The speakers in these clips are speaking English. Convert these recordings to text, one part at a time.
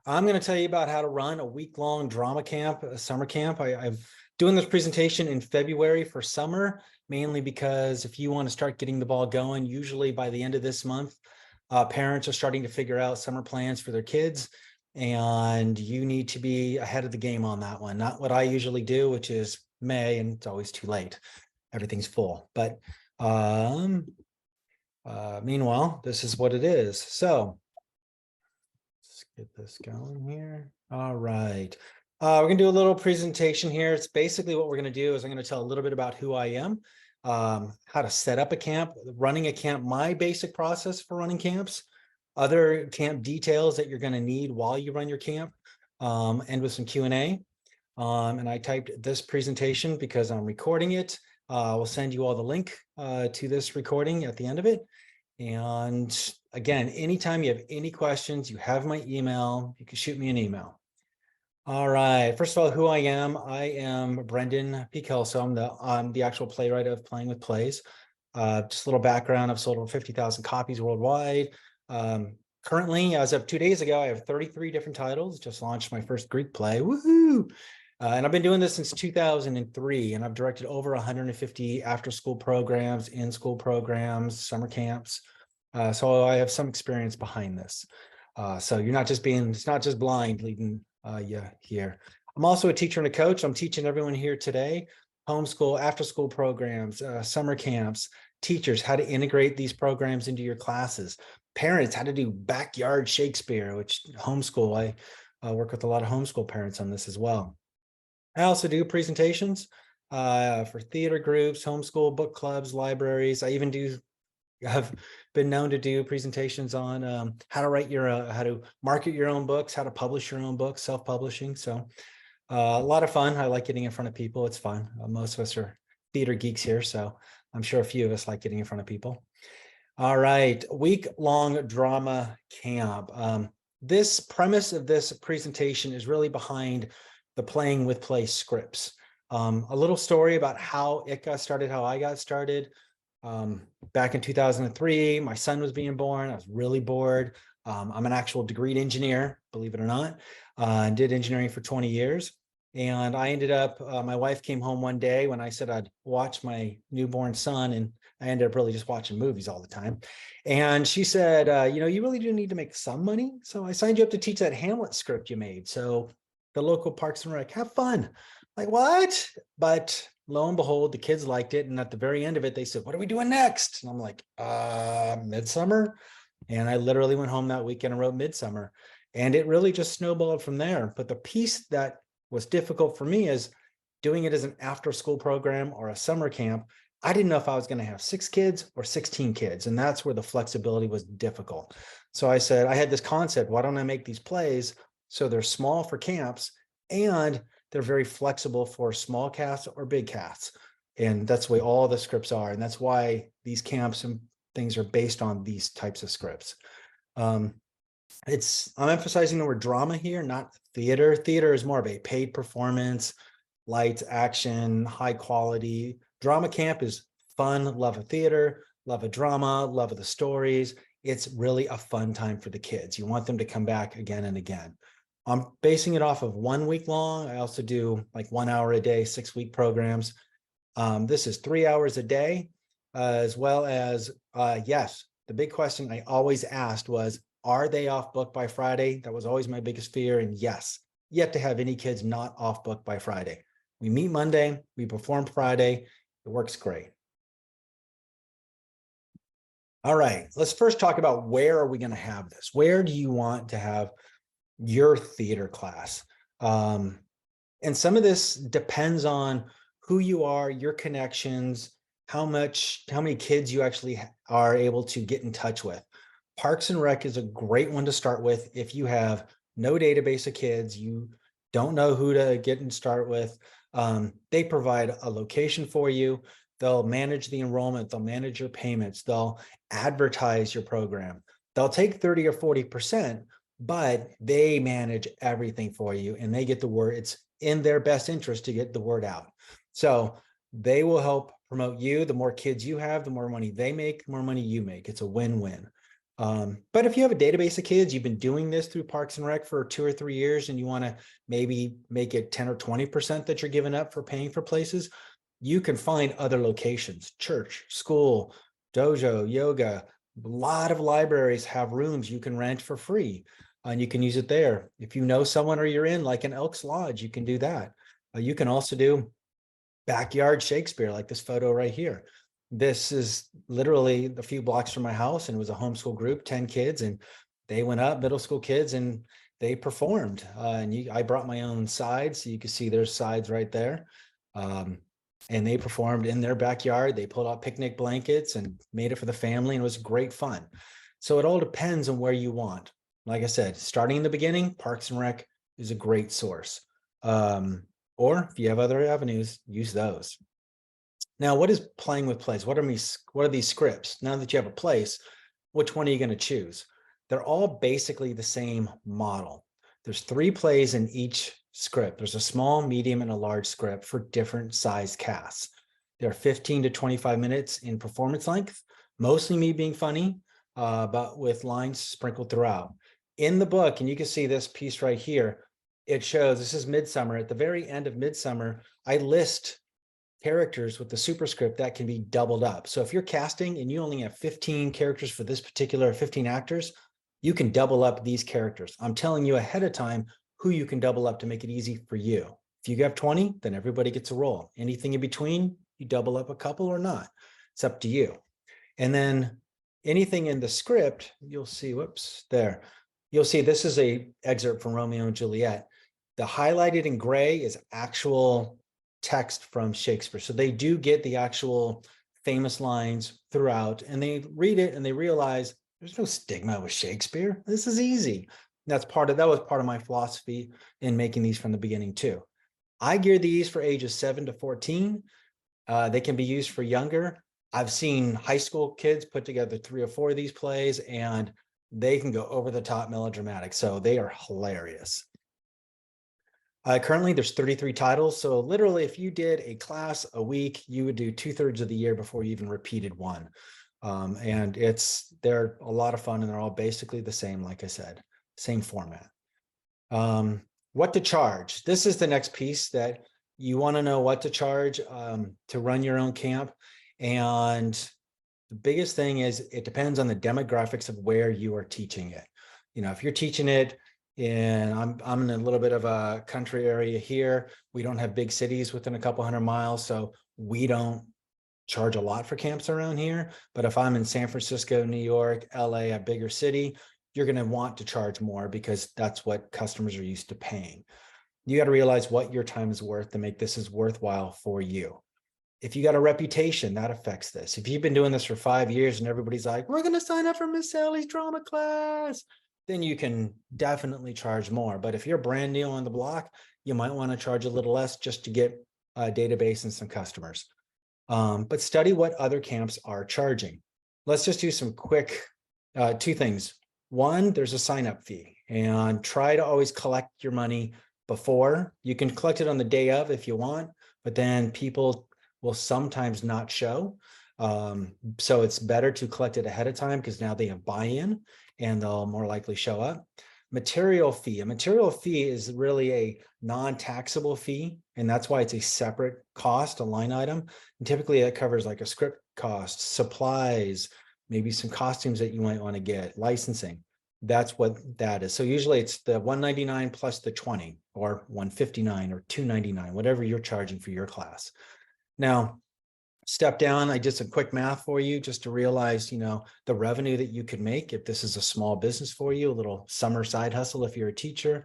I'm going to tell you about how to run a week-long drama camp, a summer camp. I'm doing this presentation in February for summer, mainly because if you want to start getting the ball going, usually by the end of this month, parents are starting to figure out summer plans for their kids, and you need to be ahead of the game on that one. Not what I usually do, which is May, and it's always too late. Everything's full. But meanwhile, this is what it is. So let's get this going here. All right. We're going to do a little presentation here. It's basically what we're going to do is I'm going to tell a little bit about who I am, how to set up a camp, running a camp, my basic process for running camps, other camp details that you're going to need while you run your camp, and with some Q&A. And I typed this presentation because I'm recording it. We'll send you all the link to this recording at the end of it. And again, anytime you have any questions, you have my email, you can shoot me an email. All right, first of all, who I am Brendan P. Kelso. I'm the actual playwright of Playing with Plays. Just a little background, I've sold over 50,000 copies worldwide. Currently, as of 2 days ago, I have 33 different titles, just launched my first Greek play, woohoo! And I've been doing this since 2003, and I've directed over 150 after-school programs, in-school programs, summer camps. So I have some experience behind this. So it's not just blind leading you here. I'm also a teacher and a coach. I'm teaching everyone here today, homeschool, after-school programs, summer camps, teachers, how to integrate these programs into your classes, parents, how to do backyard Shakespeare, which homeschool, I work with a lot of homeschool parents on this as well. I also do presentations for theater groups, homeschool book clubs, libraries. I even have been known to do presentations on how to market your own books, how to publish your own books, self-publishing. So a lot of fun. I like getting in front of people. It's fun. Most of us are theater geeks here, so I'm sure a few of us like getting in front of people. All right, week-long drama camp. This premise of this presentation is really behind the Playing with Play scripts. A little story about how it got started, how I got started. Back in 2003, my son was being born. I was really bored. I'm an actual degreed engineer, believe it or not. Did engineering for 20 years. And I ended up, my wife came home one day when I said I'd watch my newborn son, and I ended up really just watching movies all the time. And she said, you really do need to make some money. So I signed you up to teach that Hamlet script you made. So the local Parks and Rec, have fun. Like, what? But lo and behold, the kids liked it. And at the very end of it, they said, what are we doing next? And I'm like, Midsummer. And I literally went home that weekend and wrote Midsummer. And it really just snowballed from there. But the piece that was difficult for me is doing it as an after-school program or a summer camp. I didn't know if I was going to have 6 kids or 16 kids. And that's where the flexibility was difficult. So I said, I had this concept, why don't I make these plays so they're small for camps and they're very flexible for small casts or big casts. And that's the way all the scripts are. And that's why these camps and things are based on these types of scripts. I'm emphasizing the word drama here, not theater. Theater is more of a paid performance, lights, action, high quality. Drama camp is fun, love of theater, love of drama, love of the stories. It's really a fun time for the kids. You want them to come back again and again. I'm basing it off of 1 week long. I also do like 1 hour a day, 6-week programs. This is 3 hours a day, as well as, yes, the big question I always asked was, are they off book by Friday? That was always my biggest fear. And yes, yet to have any kids not off book by Friday. We meet Monday, we perform Friday. It works great. All right, let's first talk about where are we going to have this? Where do you want to have your theater class? And some of this depends on who you are, your connections, how many kids you actually are able to get in touch with. Parks and Rec is a great one to start with if you have no database of kids, you don't know who to get and start with. They provide a location for you. They'll manage the enrollment. They'll manage your payments. They'll advertise your program. They'll take 30 or 40%, but they manage everything for you and they get the word. It's in their best interest to get the word out. So they will help promote you. The more kids you have, the more money they make, the more money you make. It's a win-win. But if you have a database of kids, you've been doing this through Parks and Rec for 2 or 3 years, and you want to maybe make it 10 or 20% that you're giving up for paying for places, you can find other locations, church, school, dojo, yoga. A lot of libraries have rooms you can rent for free, and you can use it there. If you know someone or you're in like an Elks Lodge, you can do that. You can also do backyard Shakespeare, like this photo right here. This is literally a few blocks from my house, and it was a homeschool group, 10 kids, and they went up, middle school kids, and they performed. I brought my own sides, so you can see there's sides right there. And they performed in their backyard. They pulled out picnic blankets and made it for the family, and it was great fun. So it all depends on where you want. Like I said, starting in the beginning, Parks and Rec is a great source. Or if you have other avenues, use those. Now, what is playing with plays? What are these scripts? Now that you have a place, which one are you going to choose? They're all basically the same model. There's 3 plays in each script. There's a small, medium, and a large script for different size casts. They're 15 to 25 minutes in performance length, mostly me being funny, but with lines sprinkled throughout. In the book, and you can see this piece right here, it shows, this is Midsummer. At the very end of Midsummer, I list characters with the superscript that can be doubled up. So if you're casting and you only have 15 characters for this particular 15 actors, you can double up these characters. I'm telling you ahead of time who you can double up to make it easy for you. If you have 20, then everybody gets a role. Anything in between, you double up a couple or not. It's up to you. And then anything in the script, you'll see, whoops, there. You'll see this is a excerpt from Romeo and Juliet. The highlighted in gray is actual text from Shakespeare. So they do get the actual famous lines throughout, and they read it and they realize there's no stigma with Shakespeare. This is easy. That was part of my philosophy in making these from the beginning too. I gear these for ages 7 to 14. They can be used for younger. I've seen high school kids put together 3 or 4 of these plays, and they can go over the top melodramatic. So they are hilarious. Currently, there's 33 titles. So literally, if you did a class a week, you would do 2/3 of the year before you even repeated one. And they're a lot of fun, and they're all basically the same, like I said, same format. What to charge? This is the next piece that you want to know what to charge to run your own camp. And the biggest thing is it depends on the demographics of where you are teaching it. You know, if you're teaching it and I'm in a little bit of a country area here. We don't have big cities within a couple 100 miles, so we don't charge a lot for camps around here. But if I'm in San Francisco, New York, LA, a bigger city, you're going to want to charge more because that's what customers are used to paying. You got to realize what your time is worth to make this as worthwhile for you. If you got a reputation, that affects this. If you've been doing this for 5 years and everybody's like, we're going to sign up for Miss Sally's drama class, then you can definitely charge more. But if you're brand new on the block, you might want to charge a little less just to get a database and some customers. But study what other camps are charging. Let's just do some quick 2 things. One, there's a sign-up fee, and try to always collect your money before. You can collect it on the day of if you want, but then people will sometimes not show. So it's better to collect it ahead of time because now they have buy-in and they'll more likely show up. Material fee. A material fee is really a non-taxable fee, and that's why it's a separate cost, a line item. And typically that covers like a script cost, supplies, maybe some costumes that you might want to get, licensing. That's what that is. So usually it's the $199 plus the 20 or $159 or $299, whatever you're charging for your class. Now, step down, I did some quick math for you just to realize, you know, the revenue that you could make if this is a small business for you, a little summer side hustle. If you're a teacher,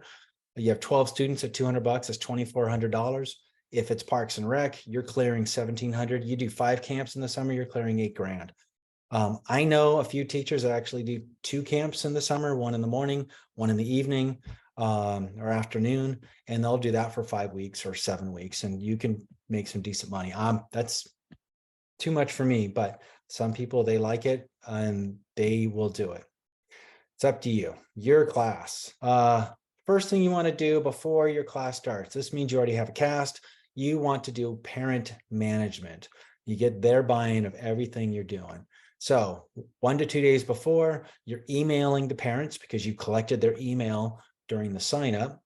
you have 12 students at $200, that's $2,400. If it's Parks and Rec, you're clearing $1,700. You do 5 camps in the summer, you're clearing $8,000. I know a few teachers that actually do 2 camps in the summer, one in the morning, one in the evening or afternoon, and they'll do that for 5 weeks or 7 weeks, and you can make some decent money. That's too much for me, but some people, they like it and they will do it. It's up to you, your class. First thing you want to do before your class starts, this means you already have a cast. You want to do parent management. You get their buy-in of everything you're doing. So 1 to 2 days before, you're emailing the parents because you collected their email during the sign up.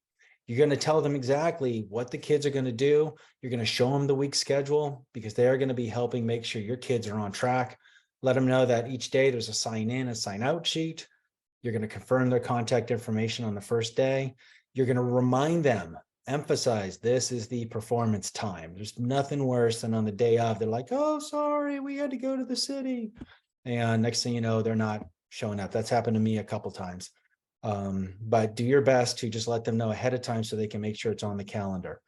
You're going to tell them exactly what the kids are going to do. You're going to show them the week schedule because they are going to be helping make sure your kids are on track. Let them know that each day there's a sign in, a sign out sheet. You're going to confirm their contact information on the first day. You're going to remind them, emphasize this is the performance time. There's nothing worse than on the day of, they're like, oh, sorry, we had to go to the city. And next thing you know, they're not showing up. That's happened to me a couple times. But do your best to just let them know ahead of time so they can make sure it's on the calendar.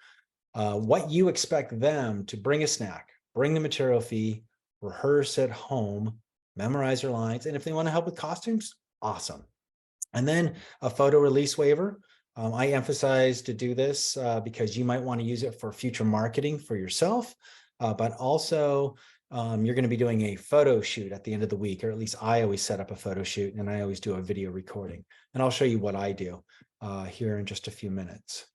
What you expect them to bring a snack, bring the material fee, rehearse at home, memorize their lines. And if they want to help with costumes, awesome. And then a photo release waiver. I emphasize to do this because you might want to use it for future marketing for yourself, but also you're going to be doing a photo shoot at the end of the week, or at least I always set up a photo shoot and I always do a video recording. And I'll show you what I do here in just a few minutes.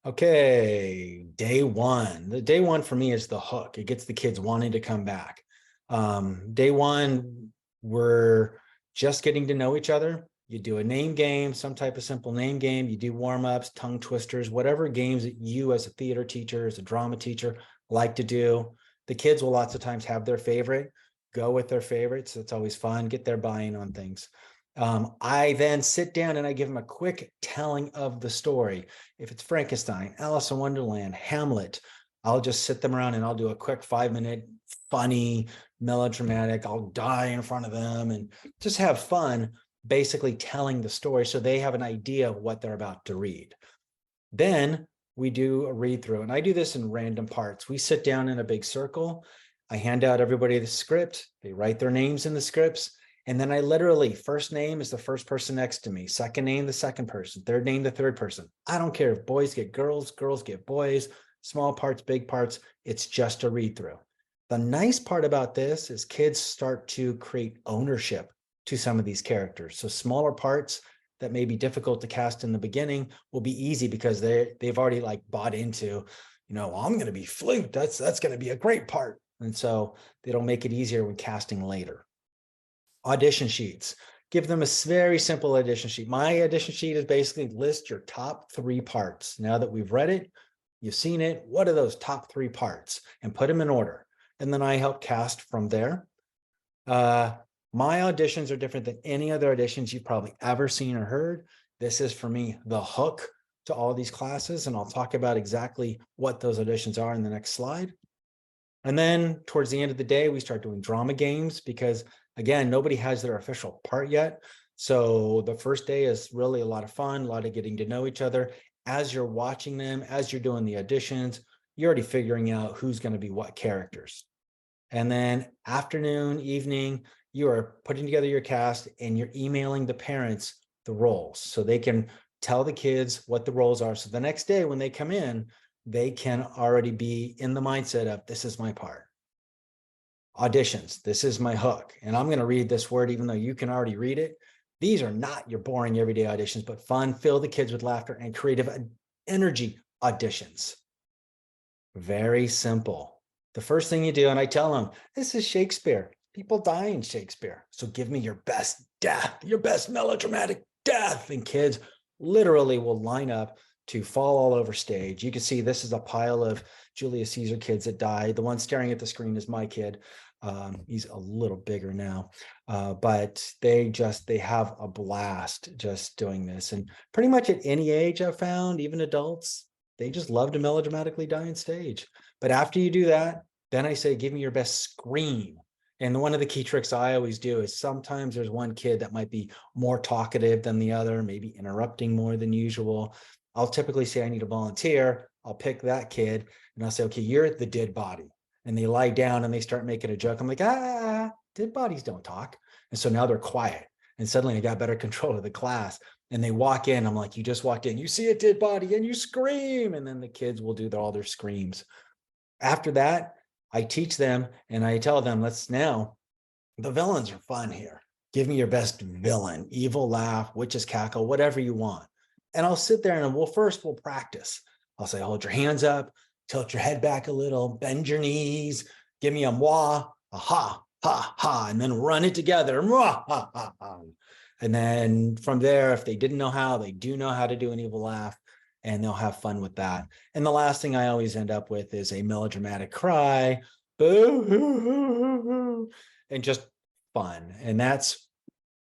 Okay, day one. The day one for me is the hook. It gets the kids wanting to come back. Day one, we're just getting to know each other. You do a name game, some type of simple name game. You do warm-ups, tongue twisters, whatever games that you as a theater teacher, as a drama teacher, like to do. The kids will lots of times have their favorite, go with their favorites. It's always fun, get their buy-in on things. I then sit down and I give them a quick telling of the story. If it's Frankenstein, Alice in Wonderland, Hamlet, I'll just sit them around and I'll do a quick 5-minute funny, melodramatic, I'll die in front of them and just have fun basically telling the story so they have an idea of what they're about to read. Then we do a read through, and I do this in random parts. We sit down in a big circle. I hand out everybody the script. They write their names in the scripts. And then I literally, first name is the first person next to me, second name, the second person, third name, the third person. I don't care if boys get girls, girls get boys, small parts, big parts. It's just a read through. The nice part about this is kids start to create ownership to some of these characters. So smaller parts that may be difficult to cast in the beginning will be easy because they've already like bought into, well, I'm going to be Flute. That's going to be a great part. And so it'll make it easier when casting later. Audition sheets. Give them a very simple audition sheet. My audition sheet is basically list your top 3 parts. Now that we've read it, you've seen it, what are those top 3 parts? And put them in order. And then I help cast from there. My auditions are different than any other auditions you've probably ever seen or heard. This is, for me, the hook to all these classes, and I'll talk about exactly what those auditions are in the next slide. And then towards the end of the day, we start doing drama games because, again, nobody has their official part yet. So the first day is really a lot of fun, a lot of getting to know each other. As you're watching them, as you're doing the auditions, you're already figuring out who's going to be what characters. And then afternoon, evening, you are putting together your cast and you're emailing the parents the roles so they can tell the kids what the roles are. So the next day when they come in, they can already be in the mindset of, this is my part. Auditions, this is my hook. And I'm going to read this word, even though you can already read it. These are not your boring everyday auditions, but fun, fill the kids with laughter and creative energy auditions. Very simple. The first thing you do, and I tell them, this is Shakespeare. People die in Shakespeare. So give me your best death, your best melodramatic death. And kids literally will line up to fall all over stage. You can see this is a pile of Julius Caesar kids that died. The one staring at the screen is my kid. He's a little bigger now, but they have a blast just doing this. And pretty much at any age I've found, even adults, they just love to melodramatically die on stage. But after you do that, then I say, give me your best scream. And one of the key tricks I always do is sometimes there's one kid that might be more talkative than the other, maybe interrupting more than usual. I'll typically say, I need a volunteer. I'll pick that kid and I'll say, okay, you're the dead body. And they lie down and they start making a joke. I'm like, dead bodies don't talk. And so now they're quiet. And suddenly I got better control of the class. And they walk in. I'm like, you just walked in. You see a dead body and you scream. And then the kids will do all their screams. After that, I teach them and I tell them, the villains are fun here. Give me your best villain, evil laugh, witch's cackle, whatever you want. And I'll sit there and we'll practice. I'll say, hold your hands up, tilt your head back a little, bend your knees, give me a moi, aha, ha, ha, and then run it together. Rah, ha, ha, ha. And then from there, if they didn't know how, they do know how to do an evil laugh, and they'll have fun with that. And the last thing I always end up with is a melodramatic cry, boo, hoo, hoo, hoo, hoo, and just fun. And that's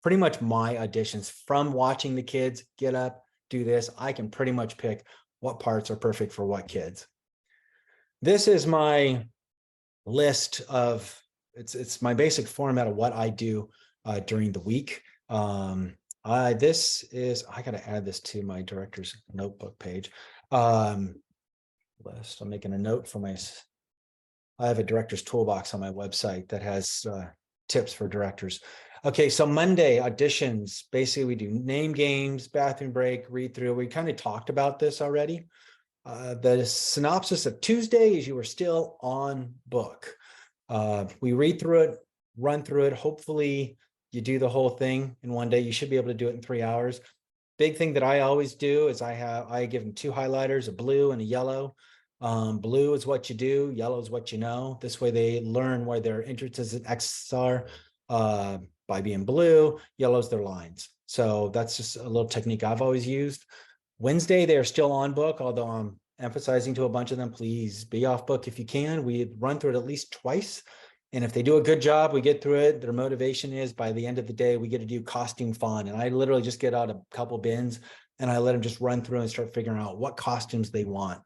pretty much my auditions from watching the kids get up, do this. I can pretty much pick what parts are perfect for what kids. This is my list of, it's my basic format of what I do during the week. This is, I got to add this to my director's notebook page. List. I'm making a note for I have a director's toolbox on my website that has tips for directors. Okay, so Monday auditions, basically we do name games, bathroom break, read through. We kind of talked about this already. The synopsis of Tuesday is you are still on book. We read through it, run through it. Hopefully you do the whole thing in one day. You should be able to do it in 3 hours. Big thing that I always do is I give them 2 highlighters, a blue and a yellow. Blue is what you do, yellow is what you know. This way they learn where their interests and X's are by being blue, yellow's their lines. So that's just a little technique I've always used. Wednesday, they are still on book, although I'm emphasizing to a bunch of them, please be off book if you can. We run through it at least twice. And if they do a good job, we get through it. Their motivation is by the end of the day, we get to do costume fun. And I literally just get out a couple bins and I let them just run through and start figuring out what costumes they want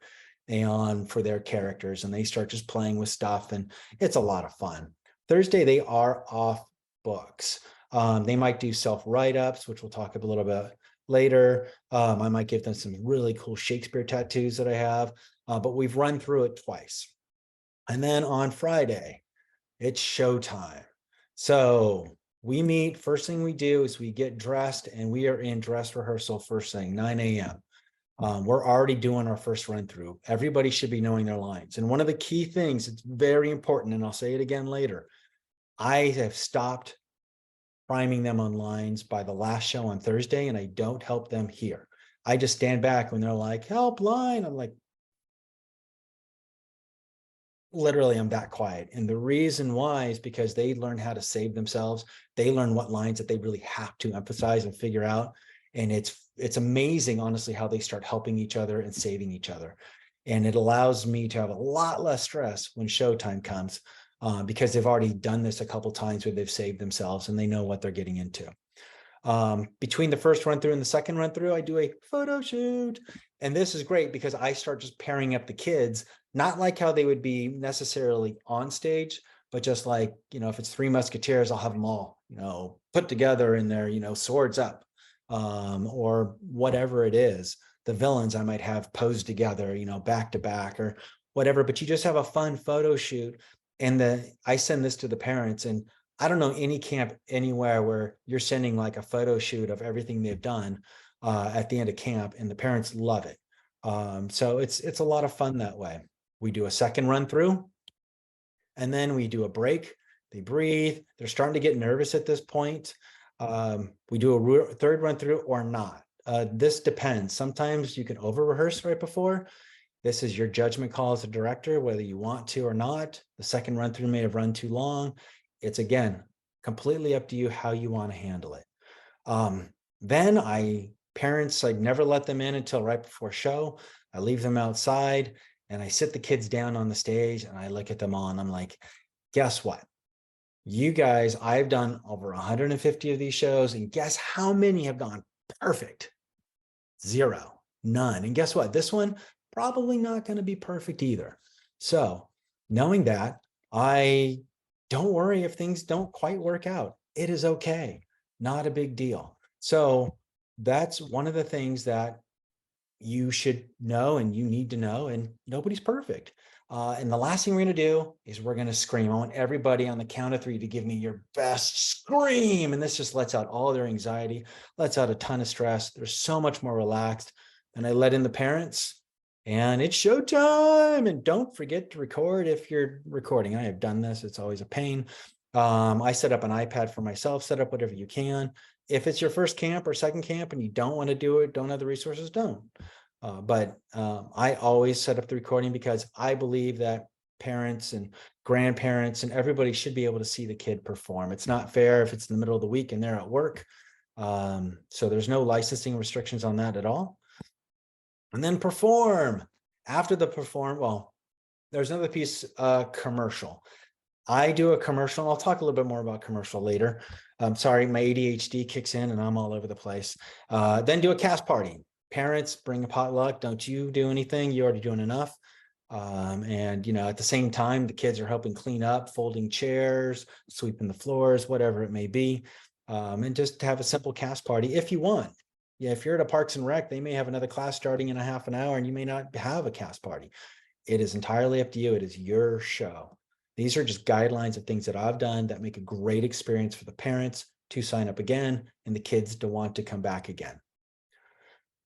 and for their characters. And they start just playing with stuff. And it's a lot of fun. Thursday, they are off books. They might do self-write-ups, which we'll talk a little bit later. I might give them some really cool Shakespeare tattoos that I have, but we've run through it twice. And then on Friday, it's showtime. So we meet, first thing we do is we get dressed and we are in dress rehearsal first thing, 9 a.m. We're already doing our first run through. Everybody should be knowing their lines. And one of the key things, it's very important, and I'll say it again later, I have stopped priming them on lines by the last show on Thursday, and I don't help them here. I just stand back when they're like, help line. I'm like, literally, I'm that quiet. And the reason why is because they learn how to save themselves. They learn what lines that they really have to emphasize and figure out. And it's amazing, honestly, how they start helping each other and saving each other. And it allows me to have a lot less stress when showtime comes because they've already done this a couple times where they've saved themselves and they know what they're getting into. Between the first run through and the second run through, I do a photo shoot. And this is great because I start just pairing up the kids, not like how they would be necessarily on stage, but just like, if it's Three Musketeers, I'll have them all, put together in their, swords up, or whatever it is. The villains I might have posed together, back to back or whatever, but you just have a fun photo shoot. And I send this to the parents, and I don't know any camp anywhere where you're sending like a photo shoot of everything they've done at the end of camp, and the parents love it. So it's a lot of fun that way. We do a second run through, and then we do a break. They breathe. They're starting to get nervous at this point. We do a third run through or not. This depends. Sometimes you can over rehearse right before. This is your judgment call as a director, whether you want to or not. The second run through may have run too long. It's, again, completely up to you how you want to handle it. Then parents, I never let them in until right before show. I leave them outside and I sit the kids down on the stage and I look at them all and I'm like, guess what? You guys, I've done over 150 of these shows, and guess how many have gone perfect? 0, none. And guess what? This one, probably not going to be perfect either. So knowing that, don't worry if things don't quite work out. It is okay. Not a big deal. So that's one of the things that you should know and you need to know, and nobody's perfect. And the last thing we're going to do is we're going to scream. I want everybody on the count of 3 to give me your best scream. And this just lets out all their anxiety, lets out a ton of stress. They're so much more relaxed. And I let in the parents, and it's showtime. And don't forget to record if you're recording. I have done this. It's always a pain. I set up an iPad for myself, set up whatever you can. If it's your first camp or second camp and you don't want to do it, don't have the resources, don't. But I always set up the recording because I believe that parents and grandparents and everybody should be able to see the kid perform. It's not fair if it's in the middle of the week and they're at work. So there's no licensing restrictions on that at all. And then perform. After the perform, well, there's another piece, commercial. I do a commercial. I'll talk a little bit more about commercial later. Sorry, my ADHD kicks in and I'm all over the place. Then do a cast party. Parents, bring a potluck. Don't you do anything. You're already doing enough. And, you know, at the same time, the kids are helping clean up, folding chairs, sweeping the floors, whatever it may be. And just have a simple cast party if you want. Yeah, if you're at a Parks and Rec, they may have another class starting in a half an hour and you may not have a cast party. It is entirely up to you. It is your show. These are just guidelines of things that I've done that make a great experience for the parents to sign up again and the kids to want to come back again.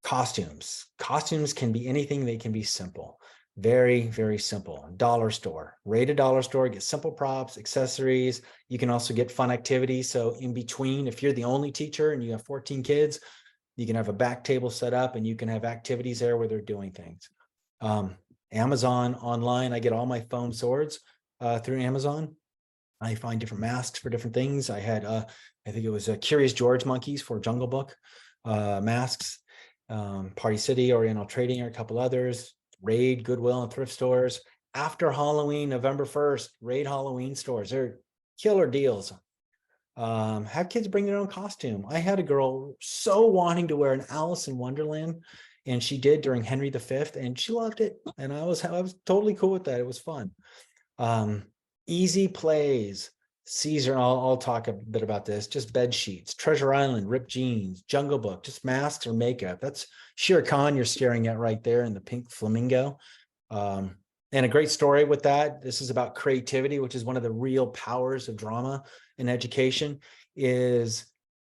Costumes. Costumes can be anything. They can be simple. Very, very simple. Dollar store. Raid a dollar store, get simple props, accessories. You can also get fun activities. So in between, if you're the only teacher and you have 14 kids, you can have a back table set up and you can have activities there where they're doing things. Amazon online, I get all my foam swords through Amazon. I find different masks for different things. I had, I think it was Curious George monkeys for Jungle Book masks. Party City, Oriental Trading, or a couple others. Raid, Goodwill, and thrift stores. After Halloween, November 1st, Raid Halloween stores. They're killer deals. Have kids bring their own costume. I had a girl so wanting to wear an Alice in Wonderland, and she did during Henry V, and she loved it. And I was totally cool with that. It was fun. Easy plays. Caesar, I'll talk a bit about this. Just bed sheets, Treasure Island, ripped jeans, Jungle Book, just masks or makeup. That's Shere Khan you're staring at right there in the pink flamingo. And a great story with that. This is about creativity, which is one of the real powers of drama in education, is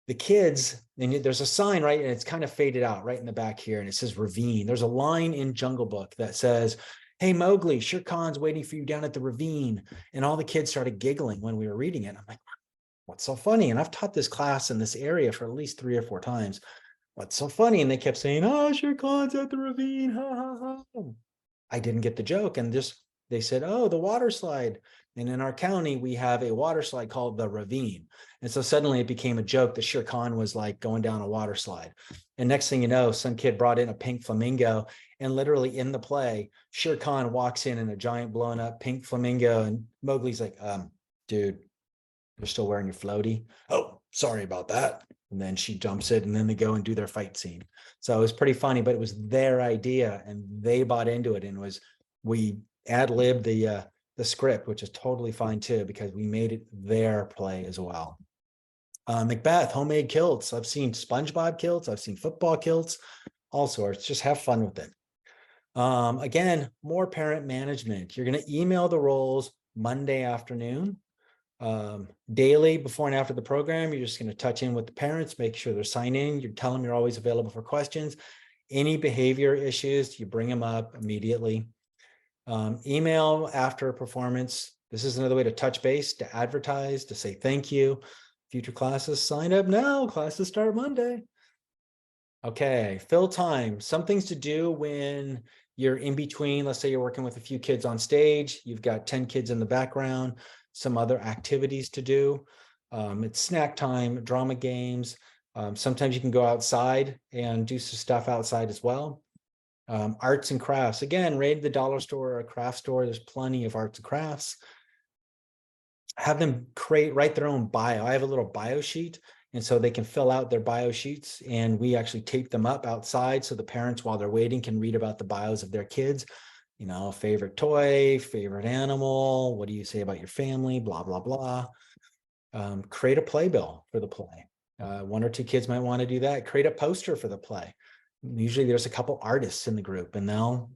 the kids, and there's a sign, right? And it's kind of faded out right in the back here. And it says ravine. There's a line in Jungle Book that says, "Hey, Mowgli, Shere Khan's waiting for you down at the ravine." And all the kids started giggling when we were reading it. I'm like, what's so funny? And I've taught this class in this area for at least 3 or 4 times. What's so funny? And they kept saying, "Oh, Shere Khan's at the ravine. Ha, ha, ha." I didn't get the joke. And just, they said, "Oh, the water slide." And in our county, we have a water slide called the Ravine. And so suddenly it became a joke that Shere Khan was like going down a water slide. And next thing you know, some kid brought in a pink flamingo, and literally in the play, Shere Khan walks in a giant blown up pink flamingo. And Mowgli's like, dude, you're still wearing your floaty? Oh, sorry about that. And then she jumps it, and then they go and do their fight scene. So it was pretty funny, but it was their idea and they bought into it. And we ad-libbed the script, which is totally fine too, because we made it their play as well. Macbeth, homemade kilts. I've seen SpongeBob kilts. I've seen football kilts, all sorts. Just have fun with it. Again, more parent management. You're going to email the roles Monday afternoon. Daily before and after the program, you're just going to touch in with the parents, make sure they're signed in. You tell them you're always available for questions. Any behavior issues, you bring them up immediately. Email after a performance. This is another way to touch base, to advertise, to say thank you. Future classes, sign up now. Classes start Monday. Okay, fill time. Some things to do when you're in between. Let's say you're working with a few kids on stage. You've got 10 kids in the background. Some other activities to do. It's snack time, drama games. Sometimes you can go outside and do some stuff outside as well. Arts and crafts. Again, raid the dollar store or a craft store. There's plenty of arts and crafts. Have them write their own bio. I have a little bio sheet, and so they can fill out their bio sheets, and we actually tape them up outside so the parents, while they're waiting, can read about the bios of their kids. You know, favorite toy, favorite animal, what do you say about your family, blah, blah, blah. Create a playbill for the play. 1 or 2 kids might want to do that. Create a poster for the play. Usually there's a couple artists in the group, and they'll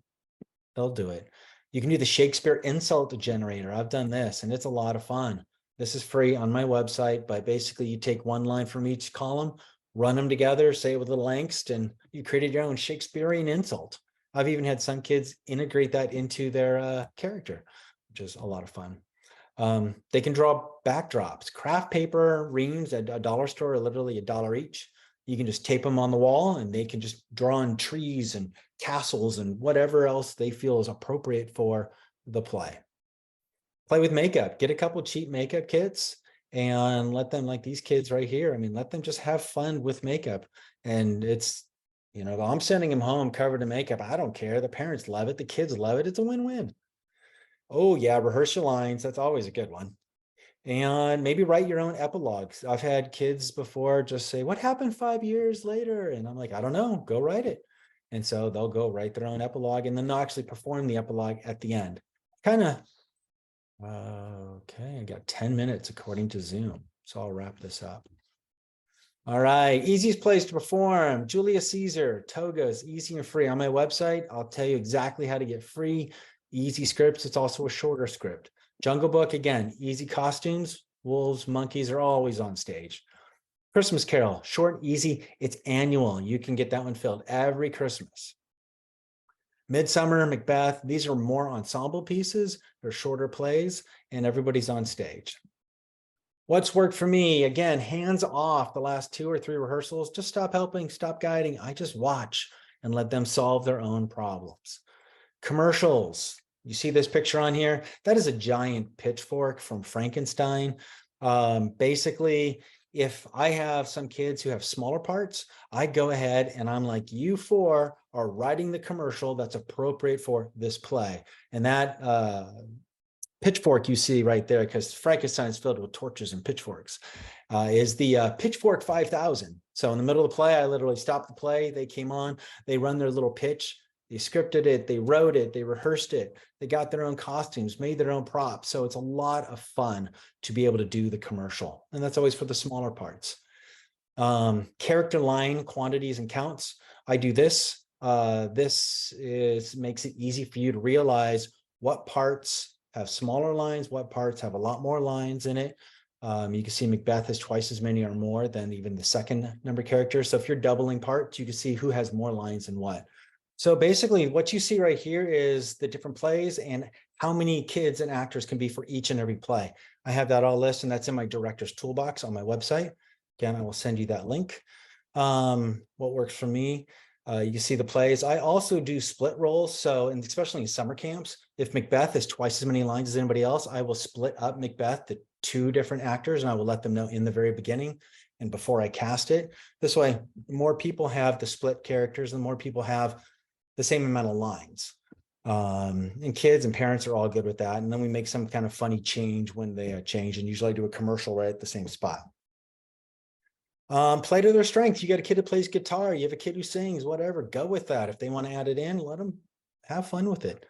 do it. You can do the Shakespeare insult generator. I've done this, and it's a lot of fun. This is free on my website, but basically you take 1 line from each column, run them together, say it with a little angst, and you created your own Shakespearean insult. I've even had some kids integrate that into their character, which is a lot of fun. They can draw backdrops. Craft paper reams at a dollar store are literally $1 each. You can just tape them on the wall, and they can just draw on trees and castles and whatever else they feel is appropriate for the play. Play with makeup, get a couple cheap makeup kits and let them, like these kids right here, I mean, let them just have fun with makeup. And it's, you know, I'm sending them home covered in makeup. I don't care. The parents love it. The kids love it. It's a win-win. Oh yeah, rehearse your lines. That's always a good one. And maybe write your own epilogues. I've had kids before just say, what happened 5 years later? And I'm like, I don't know, go write it. And so they'll go write their own epilogue and then they'll actually perform the epilogue at the end. Kind of, okay, I got 10 minutes according to Zoom. So I'll wrap this up. All right, easiest place to perform, Julius Caesar, togas, easy and free. On my website, I'll tell you exactly how to get free, easy scripts. It's also a shorter script. Jungle Book, again, easy costumes. Wolves, monkeys are always on stage. Christmas Carol, short, easy. It's annual. You can get that one filled every Christmas. Midsummer, Macbeth, these are more ensemble pieces. They're shorter plays, and everybody's on stage. What's worked for me? Again, hands off the last 2 or 3 rehearsals. Just stop helping, stop guiding. I just watch and let them solve their own problems. Commercials. You see this picture on here? That is a giant pitchfork from Frankenstein. Basically, if I have some kids who have smaller parts, I go ahead and I'm like, you 4 are writing the commercial that's appropriate for this play. And that pitchfork you see right there, because Frankenstein is filled with torches and pitchforks, is the Pitchfork 5000. So in the middle of the play, I literally stopped the play. They came on, they run their little pitch, they scripted it, they wrote it, they rehearsed it, they got their own costumes, made their own props. So it's a lot of fun to be able to do the commercial. And that's always for the smaller parts. Character line, quantities, and counts. I do this. Makes it easy for you to realize what parts have smaller lines, what parts have a lot more lines in it. You can see Macbeth has twice as many or more than even the second number character. So if you're doubling parts, you can see who has more lines and what. So basically what you see right here is the different plays and how many kids and actors can be for each and every play. I have that all listed, and that's in my director's toolbox on my website. Again, I will send you that link. What works for me? You can see the plays. I also do split roles. So, and especially in summer camps, if Macbeth is twice as many lines as anybody else, I will split up Macbeth to 2 different actors, and I will let them know in the very beginning and before I cast it. This way, more people have the split characters and more people have the same amount of lines. And kids and parents are all good with that. And then we make some kind of funny change when they change, and usually I do a commercial right at the same spot. Play to their strengths. You got a kid who plays guitar, you have a kid who sings, whatever, go with that. If they want to add it in, let them have fun with it.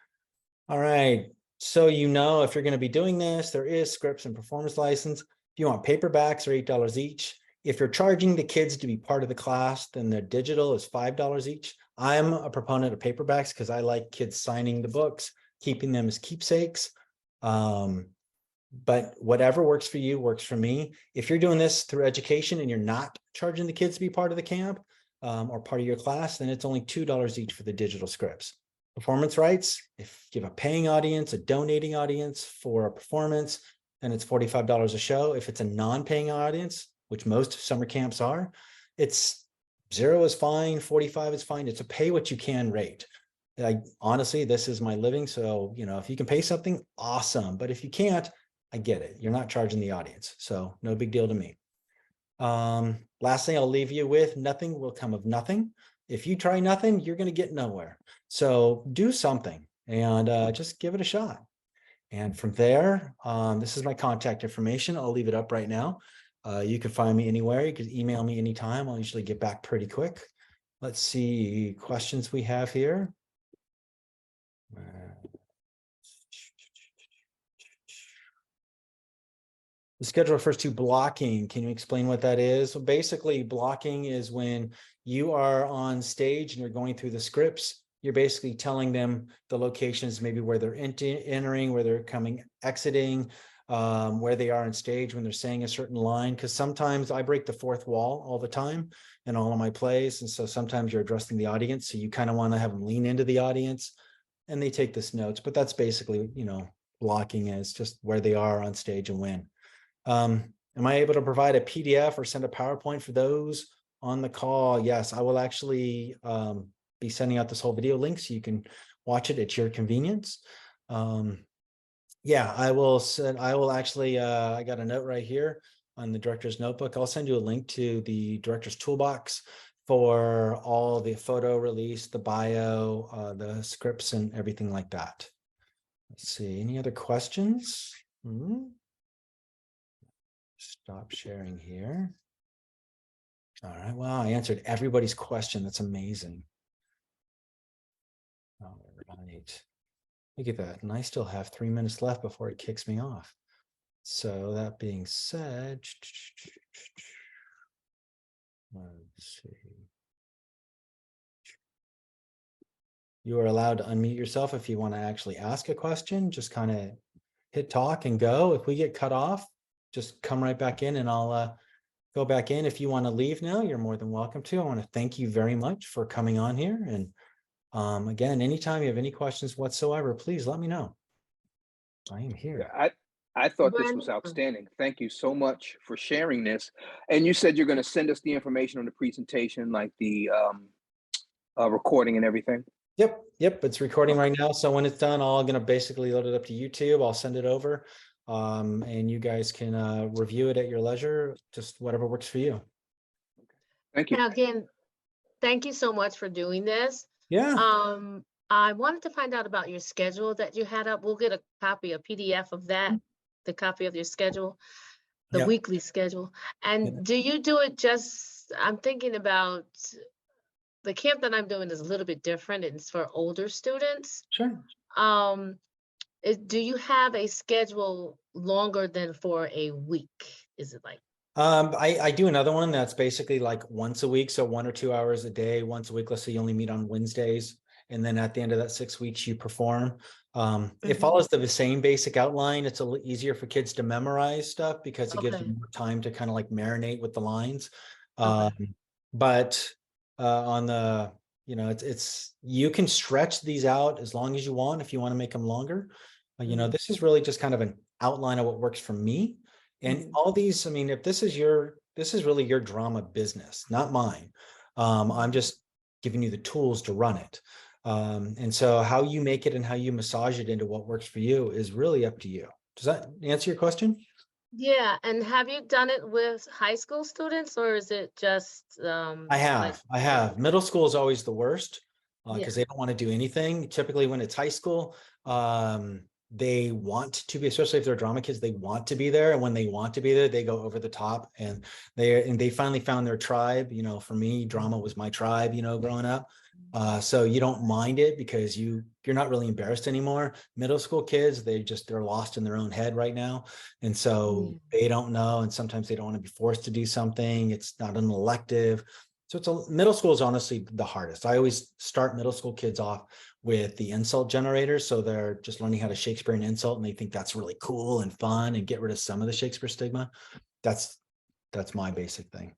All right, so you know, if you're going to be doing this, there is scripts and performance license. If you want paperbacks, are $8 each. If you're charging the kids to be part of the class, then the digital is $5 each. I'm a proponent of paperbacks because I like kids signing the books, keeping them as keepsakes. But whatever works for you works for me. If you're doing this through education and you're not charging the kids to be part of the camp or part of your class, then it's only $2 each for the digital scripts. Performance rights, if you have a paying audience, a donating audience for a performance, then it's $45 a show. If it's a non-paying audience, which most summer camps are, it's $0 is fine, $45 is fine. It's a pay what you can rate. Honestly, this is my living. So, you know, if you can pay something, awesome. But if you can't, I get it. You're not charging the audience. So no big deal to me. Last thing I'll leave you with, nothing will come of nothing. If you try nothing, you're going to get nowhere. So do something and just give it a shot. And from there, this is my contact information. I'll leave it up right now. You can find me anywhere. You can email me anytime. I'll usually get back pretty quick. Let's see questions we have here. The schedule refers to blocking. Can you explain what that is? So basically, blocking is when you are on stage and you're going through the scripts. You're basically telling them the locations, maybe where they're entering, where they're coming, exiting, where they are on stage when they're saying a certain line. Because sometimes I break the fourth wall all the time in all of my plays. And so sometimes you're addressing the audience. So you kind of want to have them lean into the audience and they take this notes. But that's basically, you know, blocking is just where they are on stage and when. Am I able to provide a PDF or send a PowerPoint for those on the call? Yes, I will actually be sending out this whole video link so you can watch it at your convenience. Yeah, I will send, I will actually, I got a note right here on the director's notebook. I'll send you a link to the director's toolbox for all the photo release, the bio, the scripts and everything like that. Let's see, any other questions? Stop sharing here. All right, wow, I answered everybody's question. That's amazing. All right. Look at that. And I still have 3 minutes left before it kicks me off. So that being said, let's see. You are allowed to unmute yourself if you want to actually ask a question. Just kind of hit talk and go. If we get cut off, just come right back in and I'll go back in. If you want to leave now, you're more than welcome to. I want to thank you very much for coming on here. And again, anytime you have any questions whatsoever, please let me know. I am here. I thought this was outstanding. Thank you so much for sharing this. And you said you're going to send us the information on the presentation, like the recording and everything. Yep. It's recording right now. So when it's done, I'm going to basically load it up to YouTube. I'll send it over and you guys can review it at your leisure, just whatever works for you. Thank you. And again, thank you so much for doing this. Yeah. I wanted to find out about your schedule that you had up. We'll get a copy, a PDF of that, the copy of your schedule, the Yep. weekly schedule. And Yep. do you do it just, I'm thinking about the camp that I'm doing is a little bit different. It's for older students. Sure. Do you have a schedule longer than for a week? Is it like? I do another one that's basically like once a week. So 1 or 2 hours a day, once a week. Let's say you only meet on Wednesdays. And then at the end of that 6 weeks, you perform. It follows the same basic outline. It's a little easier for kids to memorize stuff because it gives them more time to kind of like marinate with the lines. But on the, it's you can stretch these out as long as you want if you want to make them longer. This is really just kind of an outline of what works for me. And all these, I mean, if this is really your drama business, not mine. I'm just giving you the tools to run it. And so how you make it and how you massage it into what works for you is really up to you. Does that answer your question? Yeah. And have you done it with high school students or is it just I have. Middle school is always the worst because they don't want to do anything. Typically when it's high school, they want to be, especially if they're drama kids, they want to be there. And when they want to be there, they go over the top and they finally found their tribe. For me, drama was my tribe, growing up. So you don't mind it because you're not really embarrassed anymore. Middle school kids, they're lost in their own head right now. And so they don't know. And sometimes they don't want to be forced to do something. It's not an elective. So middle school is honestly the hardest. I always start middle school kids off with the insult generators. So they're just learning how to Shakespeare and insult, and they think that's really cool and fun and get rid of some of the Shakespeare stigma. That's my basic thing.